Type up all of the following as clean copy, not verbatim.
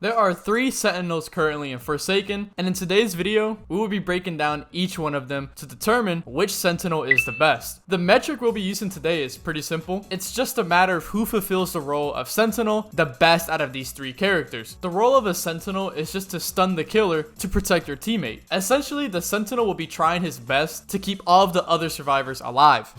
There are 3 Sentinels currently in Forsaken, and in today's video, we will be breaking down each one of them to determine which Sentinel is the best. The metric we'll be using today is pretty simple. It's just a matter of who fulfills the role of Sentinel the best out of these 3 characters. The role of a Sentinel is just to stun the killer to protect your teammate. Essentially, the Sentinel will be trying his best to keep all of the other survivors alive.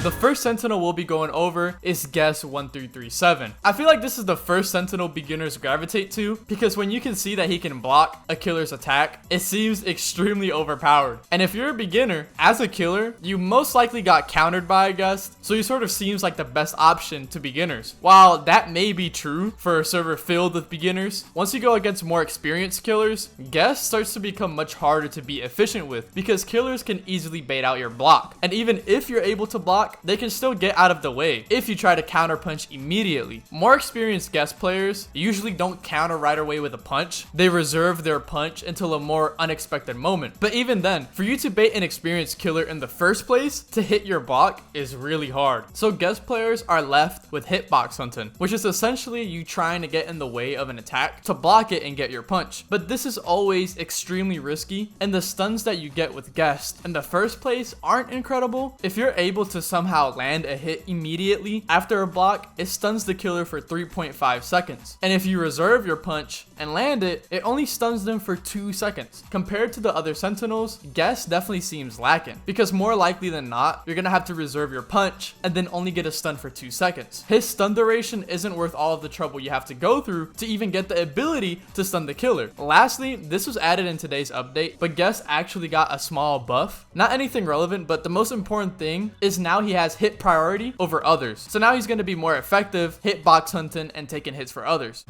The first Sentinel we'll be going over is Guess 1337. I feel like this is the first Sentinel beginners gravitate to because when you can see that he can block a killer's attack, it seems extremely overpowered. And if you're a beginner, as a killer, you most likely got countered by a Guest, so he sort of seems like the best option to beginners. While that may be true for a server filled with beginners, once you go against more experienced killers, Guest starts to become much harder to be efficient with because killers can easily bait out your block. And even if you're able to block, they can still get out of the way if you try to counter punch immediately. More experienced Guest players usually don't counter right away with a punch. They reserve their punch until a more unexpected moment. But even then, for you to bait an experienced killer in the first place to hit your block is really hard. So Guest players are left with hitbox hunting, which is essentially you trying to get in the way of an attack to block it and get your punch. But this is always extremely risky, and the stuns that you get with Guest in the first place aren't incredible. If you're able to somehow land a hit immediately after a block, it stuns the killer for 3.5 seconds. And if you reserve your punch and land it, it only stuns them for 2 seconds. Compared to the other Sentinels, Guest definitely seems lacking because more likely than not, you're gonna have to reserve your punch and then only get a stun for 2 seconds. His stun duration isn't worth all of the trouble you have to go through to even get the ability to stun the killer. Lastly, this was added in today's update, but Guest actually got a small buff. Not anything relevant, but the most important thing is now he has hit priority over others. So now he's going to be more effective hitbox hunting and taking hits for others.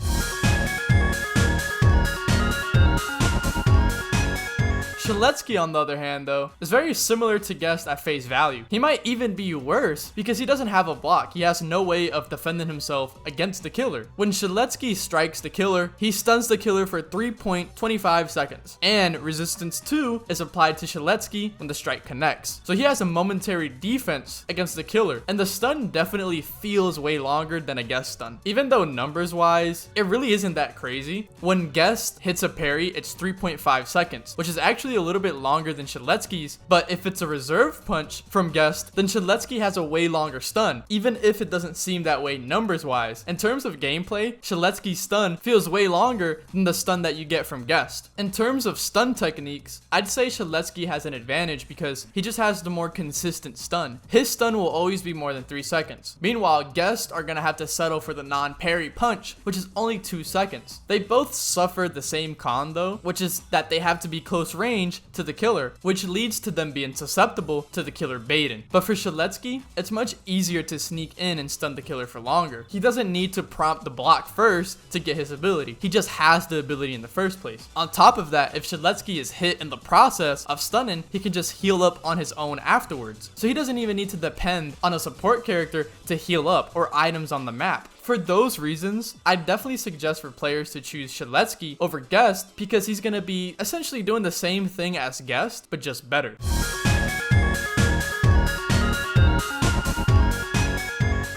Shedletsky, on the other hand, though, is very similar to Guest at face value. He might even be worse because he doesn't have a block. He has no way of defending himself against the killer. When Shedletsky strikes the killer, he stuns the killer for 3.25 seconds. And resistance 2 is applied to Shedletsky when the strike connects. So he has a momentary defense against the killer. And the stun definitely feels way longer than a Guest stun. Even though numbers wise, it really isn't that crazy. When Guest hits a parry, it's 3.5 seconds, which is actually a little bit longer than Shedletsky's, but if it's a reserve punch from Guest, then Shedletsky has a way longer stun, even if it doesn't seem that way numbers wise. In terms of gameplay, Shedletsky's stun feels way longer than the stun that you get from Guest. In terms of stun techniques, I'd say Shedletsky has an advantage because he just has the more consistent stun. His stun will always be more than 3 seconds. Meanwhile, Guest are gonna have to settle for the non-parry punch, which is only 2 seconds. They both suffer the same con though, which is that they have to be close range to the killer, which leads to them being susceptible to the killer baiting. But for Shedletsky, it's much easier to sneak in and stun the killer for longer. He doesn't need to prompt the block first to get his ability. He just has the ability in the first place. On top of that, if Shedletsky is hit in the process of stunning, he can just heal up on his own afterwards. So he doesn't even need to depend on a support character to heal up or items on the map. For those reasons, I definitely suggest for players to choose Shedletsky over Guest because he's going to be essentially doing the same thing as Guest, but just better.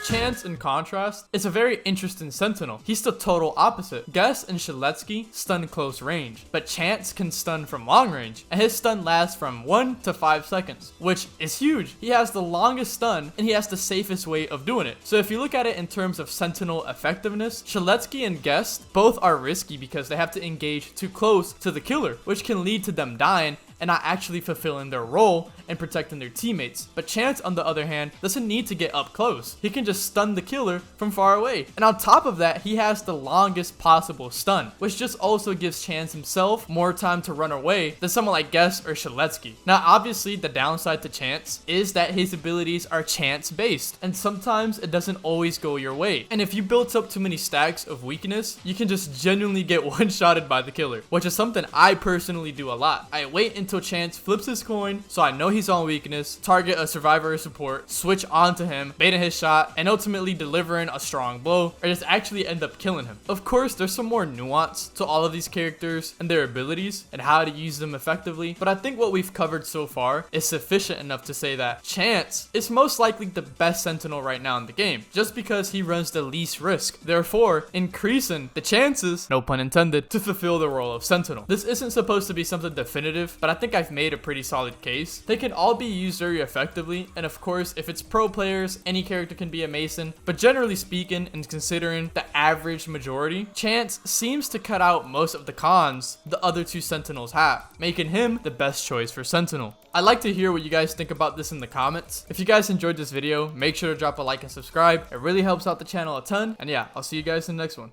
Chance, in contrast, is a very interesting Sentinel. He's the total opposite. Guest and Shedletsky stun close range, but Chance can stun from long range, and his stun lasts from 1 to 5 seconds, which is huge. He has the longest stun, and he has the safest way of doing it. So if you look at it in terms of Sentinel effectiveness, Shedletsky and Guest both are risky because they have to engage too close to the killer, which can lead to them dying and not actually fulfilling their role and protecting their teammates. But Chance, on the other hand, doesn't need to get up close. He can just stun the killer from far away. And on top of that, he has the longest possible stun, which just also gives Chance himself more time to run away than someone like Guest or Shedletsky. Now, obviously, the downside to Chance is that his abilities are chance-based, and sometimes it doesn't always go your way. And if you built up too many stacks of weakness, you can just genuinely get one-shotted by the killer, which is something I personally do a lot. I wait until until Chance flips his coin, so I know he's on weakness, target a survivor or support, switch onto him, baiting his shot, and ultimately delivering a strong blow, or just actually end up killing him. Of course, there's some more nuance to all of these characters and their abilities and how to use them effectively, but I think what we've covered so far is sufficient enough to say that Chance is most likely the best Sentinel right now in the game, just because he runs the least risk, therefore increasing the chances, no pun intended, to fulfill the role of Sentinel. This isn't supposed to be something definitive, but I think I've made a pretty solid case. They can all be used very effectively, and of course, if it's pro players, any character can be a Mason, but generally speaking, and considering the average majority, Chance seems to cut out most of the cons the other two Sentinels have, making him the best choice for Sentinel. I'd like to hear what you guys think about this in the comments. If you guys enjoyed this video, make sure to drop a like and subscribe. It really helps out the channel a ton. And yeah, I'll see you guys in the next one.